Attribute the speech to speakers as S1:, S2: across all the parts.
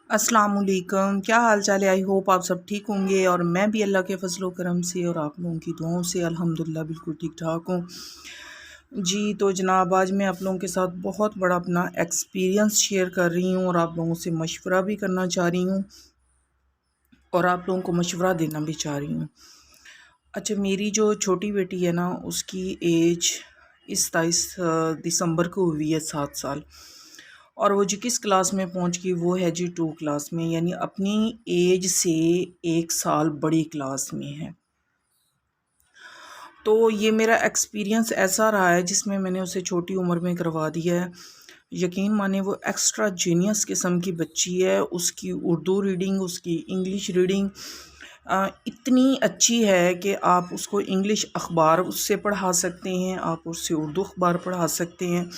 S1: अस्सलामुअलैकुम, क्या हाल चाल है। आई होप आप सब ठीक होंगे और मैं भी अल्लाह के फजलो करम से और आप लोगों की दुआओं से अल्हम्दुलिल्लाह बिल्कुल ठीक ठाक हूँ। जी तो जनाब, आज मैं आप लोगों के साथ बहुत बड़ा अपना एक्सपीरियंस शेयर कर रही हूँ और आप लोगों से मशवरा भी करना चाह रही हूँ और आप लोगों को मशवरा देना भी चाह रही हूँ। अच्छा, मेरी जो छोटी बेटी है ना, उसकी एज इस 27 दिसंबर को हुई है 7 साल। और वो जो किस क्लास में पहुंच गई, वो है जी 2 क्लास में, यानी अपनी एज से 1 साल बड़ी क्लास में है। तो ये मेरा एक्सपीरियंस ऐसा रहा है जिसमें मैंने उसे छोटी उम्र में करवा दिया है। यकीन माने, वो एक्स्ट्रा जीनियस किस्म की बच्ची है। उसकी उर्दू रीडिंग, उसकी इंग्लिश रीडिंग इतनी अच्छी है कि आप उसको इंग्लिश अखबार उससे पढ़ा सकते हैं, आप उससे उर्दू अखबार पढ़ा सकते हैं।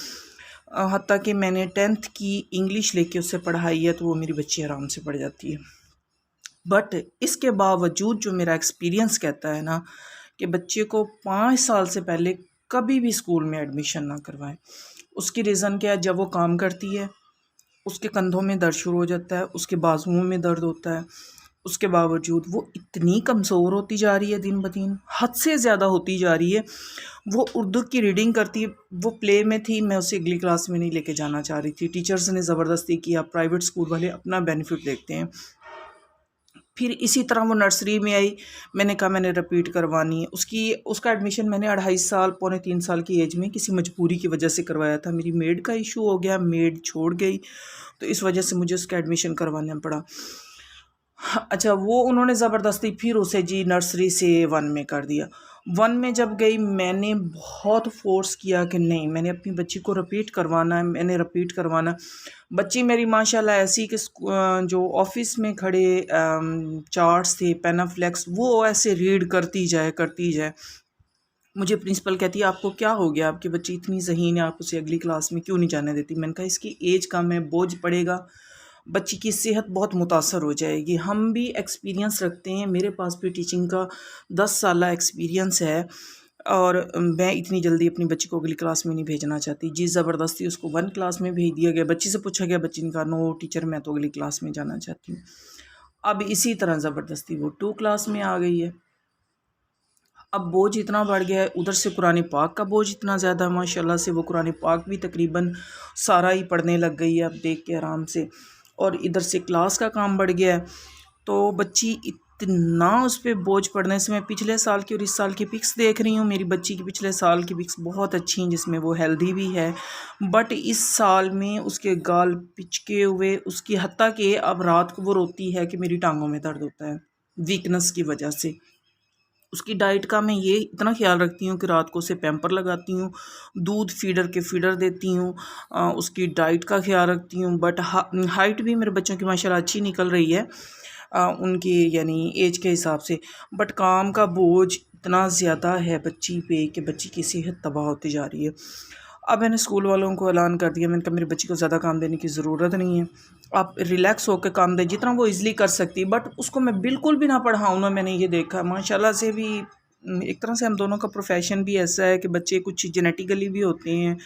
S1: हत्ता कि मैंने 10th की इंग्लिश लेके उससे पढ़ाई है तो वो मेरी बच्ची आराम से पढ़ जाती है। बट इसके बावजूद जो मेरा एक्सपीरियंस कहता है ना, कि बच्चे को 5 साल से पहले कभी भी स्कूल में एडमिशन ना करवाएं। उसकी रीज़न क्या है? जब वो काम करती है, उसके कंधों में दर्द शुरू हो जाता है, उसके बाजुओं में दर्द होता है। उसके बावजूद वो इतनी कमज़ोर होती जा रही है, दिन ब दिन हद से ज़्यादा होती जा रही है। वो उर्दू की रीडिंग करती है। वो प्ले में थी, मैं उसे अगली क्लास में नहीं लेके जाना चाह रही थी। टीचर्स ने ज़बरदस्ती किया। प्राइवेट स्कूल वाले अपना बेनिफिट देखते हैं। फिर इसी तरह वो नर्सरी में आई। मैंने कहा मैंने रिपीट करवानी है। उसका एडमिशन मैंने 2.5 साल, पौने 3 साल की एज में किसी मजबूरी की वजह से करवाया था। मेरी मेड का इशू हो गया, मेड छोड़ गई, तो इस वजह से मुझे उसका एडमिशन करवाना पड़ा। अच्छा, वो उन्होंने ज़बरदस्ती फिर उसे जी नर्सरी से 1 में कर दिया। 1 में जब गई, मैंने बहुत फ़ोर्स किया कि नहीं, मैंने अपनी बच्ची को रिपीट करवाना है, मैंने रिपीट करवाना। बच्ची मेरी माशाल्लाह ऐसी कि जो ऑफ़िस में खड़े चार्ट्स थे, पेनाफ्लेक्स, वो ऐसे रीड करती जाए करती जाए। मुझे प्रिंसिपल कहती है, आपको क्या हो गया? आपकी बच्ची इतनी ज़हीन है, आप उसे अगली क्लास में क्यों नहीं जाने देती? मैंने कहा इसकी एज कम है, बोझ पड़ेगा, बच्ची की सेहत बहुत मुतासर हो जाएगी। हम भी एक्सपीरियंस रखते हैं, मेरे पास भी टीचिंग का 10 साला एक्सपीरियंस है और मैं इतनी जल्दी अपनी बच्ची को अगली क्लास में नहीं भेजना चाहती। जी ज़बरदस्ती उसको 1 क्लास में भेज दिया गया। बच्ची से पूछा गया, बच्ची ने कहा नो टीचर, मैं तो अगली क्लास में जाना चाहती हूँ। अब इसी तरह ज़बरदस्ती वो 2 क्लास में आ गई है। अब बोझ इतना बढ़ गया है, उधर से कुरान पाक का बोझ इतना ज़्यादा है माशाल्लाह से, वो कुरान पाक भी तकरीबन सारा ही पढ़ने लग गई है अब देख के आराम से। और इधर से क्लास का काम बढ़ गया है, तो बच्ची इतना उस पर बोझ पड़ने से, मैं पिछले साल की और इस साल की पिक्स देख रही हूँ। मेरी बच्ची की पिछले साल की पिक्स बहुत अच्छी हैं, जिसमें वो हेल्दी भी है। बट इस साल में उसके गाल पिचके हुए, उसकी हत्ता कि अब रात को वो रोती है कि मेरी टांगों में दर्द होता है, वीकनेस की वजह से। उसकी डाइट का मैं ये इतना ख्याल रखती हूँ कि रात को उसे पैम्पर लगाती हूँ, दूध फीडर के फीडर देती हूँ, उसकी डाइट का ख्याल रखती हूँ। बट हाइट भी मेरे बच्चों की माशाल्लाह अच्छी निकल रही है, उनकी यानी एज के हिसाब से। बट काम का बोझ इतना ज़्यादा है बच्ची पे कि बच्ची की सेहत तबाह होती जा रही है। अब मैंने स्कूल वालों को ऐलान कर दिया, मैंने कहा मेरी बच्ची को ज़्यादा काम देने की ज़रूरत नहीं है, आप रिलैक्स होकर काम दें जितना वो इजीली कर सकती है। बट उसको मैं बिल्कुल भी ना पढ़ाऊँ ना, मैंने ये देखा माशाल्लाह से भी। एक तरह से हम दोनों का प्रोफेशन भी ऐसा है कि बच्चे कुछ जेनेटिकली भी होते हैं,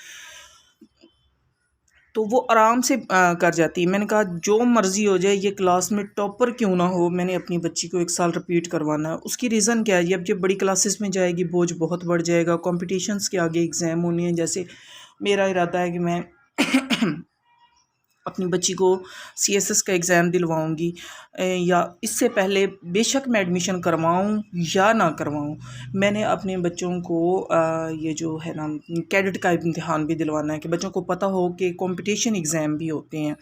S1: तो वो आराम से कर जाती है। मैंने कहा जो मर्ज़ी हो जाए, ये क्लास में टॉपर क्यों ना हो, मैंने अपनी बच्ची को 1 साल रिपीट करवाना है। उसकी रीज़न क्या है? ये अब जब बड़ी क्लासेस में जाएगी बोझ बहुत बढ़ जाएगा, कॉम्पिटिशन्स के आगे एग्ज़ाम होने हैं। जैसे मेरा इरादा है कि मैं अपनी बच्ची को सीएसएस का एग्ज़ाम दिलवाऊंगी, या इससे पहले बेशक मैं एडमिशन करवाऊं या ना करवाऊं, मैंने अपने बच्चों को ये जो है ना कैडेट का इम्तिहान भी दिलवाना है, कि बच्चों को पता हो कि कंपटीशन एग्ज़ाम भी होते हैं।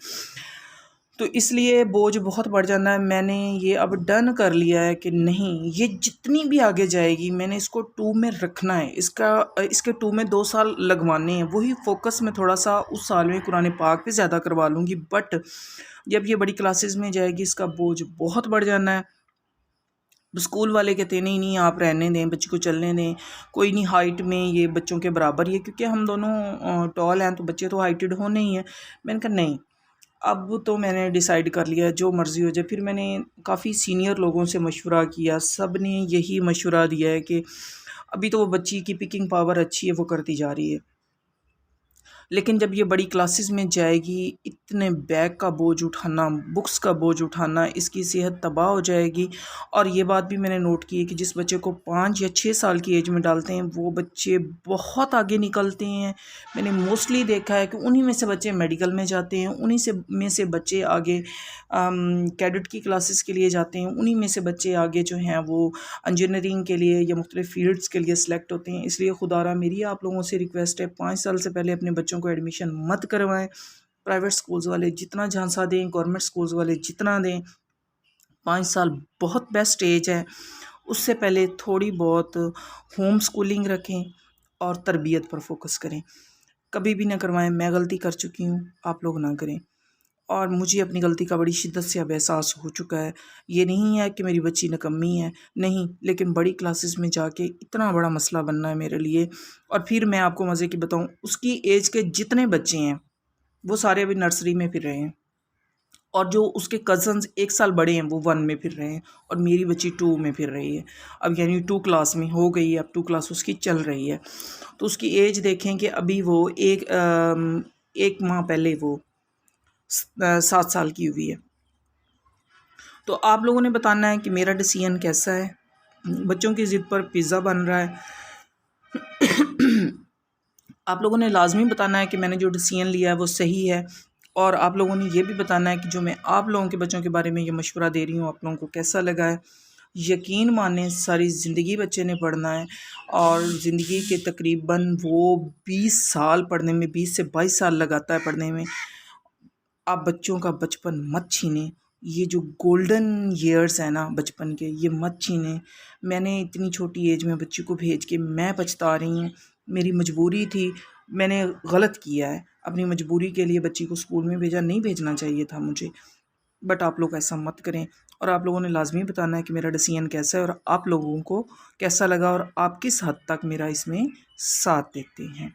S1: तो इसलिए बोझ बहुत बढ़ जाना है। मैंने ये अब डन कर लिया है कि नहीं, ये जितनी भी आगे जाएगी मैंने इसको 2 में रखना है। इसके 2 में 2 साल लगवाने हैं। वही फोकस मैं थोड़ा सा उस साल में कुरान पाक पे ज़्यादा करवा लूँगी। बट जब ये बड़ी क्लासेस में जाएगी, इसका बोझ बहुत बढ़ जाना है। स्कूल वाले कहते हैं नहीं नहीं, आप रहने दें, बच्ची को चलने दें, कोई नहीं, हाइट में ये बच्चों के बराबर ही है, क्योंकि हम दोनों टॉल हैं तो बच्चे तो हाइटेड होने ही हैं। मैंने कहा नहीं, अब तो मैंने डिसाइड कर लिया, जो मर्ज़ी हो जाए। फिर मैंने काफ़ी सीनियर लोगों से मशवरा किया, सब ने यही मशवरा दिया है कि अभी तो वो बच्ची की पिकिंग पावर अच्छी है, वो करती जा रही है। लेकिन जब ये बड़ी क्लासेस में जाएगी, इतने बैग का बोझ उठाना, बुक्स का बोझ उठाना, इसकी सेहत तबाह हो जाएगी। और ये बात भी मैंने नोट की है कि जिस बच्चे को 5 या 6 साल की एज में डालते हैं वो बच्चे बहुत आगे निकलते हैं। मैंने मोस्टली देखा है कि उन्हीं में से बच्चे मेडिकल में जाते हैं, उन्हीं से बच्चे आगे कैडेट की क्लासेस के लिए जाते हैं, उन्हीं में से बच्चे आगे जो हैं वो इंजीनियरिंग के लिए या मुख्तलिफ फील्ड्स के लिए सिलेक्ट होते हैं। इसलिए खुदारा मेरी आप लोगों से रिक्वेस्ट है, 5 साल से पहले अपने बच्चों को एडमिशन मत करवाएं। प्राइवेट स्कूल्स वाले जितना झांसा दें, गवर्नमेंट स्कूल्स वाले जितना दें, 5 साल बहुत बेस्ट एज है। उससे पहले थोड़ी बहुत होम स्कूलिंग रखें और तरबियत पर फोकस करें। कभी भी ना करवाएं। मैं गलती कर चुकी हूँ, आप लोग ना करें। और मुझे अपनी गलती का बड़ी शिद्दत से अब एहसास हो चुका है। ये नहीं है कि मेरी बच्ची निकम्मी है, नहीं, लेकिन बड़ी क्लासेस में जाके इतना बड़ा मसला बनना है मेरे लिए। और फिर मैं आपको मज़े की बताऊं, उसकी एज के जितने बच्चे हैं वो सारे अभी नर्सरी में फिर रहे हैं, और जो उसके कज़न्स 1 साल बड़े हैं वो 1 में फिर रहे हैं, और मेरी बच्ची 2 में फिर रही है। अब यानी 2 क्लास में हो गई है, अब 2 क्लास उसकी चल रही है। तो उसकी एज देखें कि अभी वो एक माह पहले वो 7 साल की हुई है। तो आप लोगों ने बताना है कि मेरा डिसीजन कैसा है। बच्चों की ज़िद पर पिज़्ज़ा बन रहा है। आप लोगों ने लाजमी बताना है कि मैंने जो डिसीजन लिया है वो सही है। और आप लोगों ने ये भी बताना है कि जो मैं आप लोगों के बच्चों के बारे में ये मशवरा दे रही हूँ आप लोगों को कैसा लगा है। यकीन माने सारी ज़िंदगी बच्चे ने पढ़ना है, और ज़िंदगी के तकरीबन वो 20 साल पढ़ने में, 20 से 22 साल लगाता है पढ़ने में। आप बच्चों का बचपन मत छीनें। ये जो गोल्डन ईयर्स हैं ना बचपन के, ये मत छीनें। मैंने इतनी छोटी एज में बच्ची को भेज के मैं पछता रही हूँ। मेरी मजबूरी थी, मैंने गलत किया है। अपनी मजबूरी के लिए बच्ची को स्कूल में भेजा, नहीं भेजना चाहिए था मुझे। बट आप लोग ऐसा मत करें। और आप लोगों ने लाजमी बताना है कि मेरा डिसीजन कैसा है और आप लोगों को कैसा लगा, और आप किस हद तक मेरा इसमें साथ देते हैं।